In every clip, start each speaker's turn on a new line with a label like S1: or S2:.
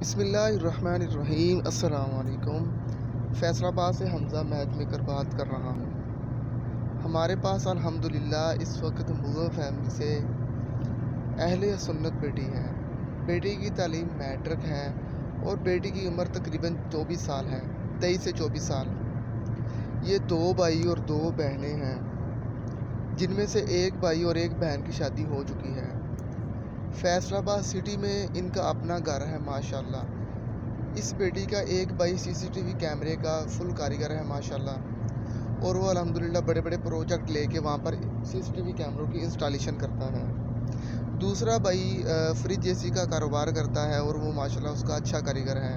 S1: बिस्मिल्लाहिर्रहमानिर्रहीम। अस्सलाम वालेकुम। फैसलाबाद से हमज़ा मैच मेकर बात कर रहा हूँ। हमारे पास अल्हम्दुलिल्लाह इस वक्त मुग़ल फैमिली से अहले सुन्नत बेटी है। बेटी की तालीम मैट्रिक है और बेटी की उम्र तकरीबन 24 साल है, 23 से 24 साल। ये 2 भाई और 2 बहनें हैं, जिनमें से एक भाई और एक बहन की शादी हो चुकी है। फैसलाबाद सिटी में इनका अपना घर है माशाल्लाह। इस बेटी का एक भाई सीसीटीवी कैमरे का फुल कारीगर है माशाल्लाह, और वो अल्हम्दुलिल्लाह बड़े बड़े प्रोजेक्ट लेके वहाँ पर सीसीटीवी कैमरों की इंस्टॉलेशन करता है। दूसरा भाई फ्रिज जेसी का कारोबार करता है और वो माशाल्लाह उसका अच्छा कारीगर है।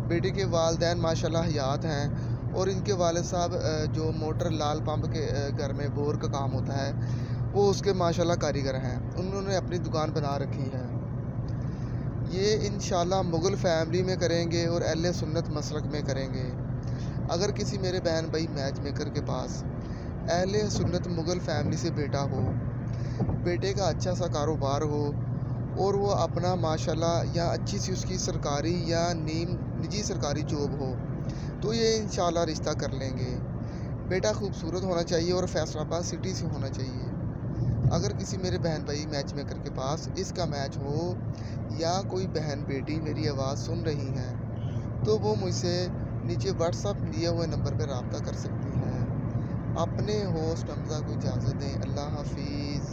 S1: बेटी के वालिदैन माशाल्लाह हयात हैं और इनके वालिद साहब जो मोटर लाल पंप के घर में बोर का काम होता है, वो उसके माशाल्लाह कारीगर हैं। उन्होंने अपनी दुकान बना रखी है। ये इंशाल्लाह मुग़ल फैमिली में करेंगे और अहले सुन्नत मसलक में करेंगे। अगर किसी मेरे बहन भाई मैच मेकर के पास अहले सुन्नत मुग़ल फैमिली से बेटा हो, बेटे का अच्छा सा कारोबार हो और वो अपना माशाल्लाह या अच्छी सी उसकी सरकारी या निजी सरकारी जॉब हो, तो ये इंशाल्लाह रिश्ता कर लेंगे। बेटा खूबसूरत होना चाहिए और फैसलाबाद सिटी से होना चाहिए। अगर किसी मेरे बहन भाई मैच मेकर के पास इसका मैच हो या कोई बहन बेटी मेरी आवाज़ सुन रही हैं, तो वो मुझसे नीचे व्हाट्सअप दिए हुए नंबर पर रब्ता कर सकती हैं। अपने होस्ट हमज़ा को इजाज़त दें। अल्लाह हाफिज़।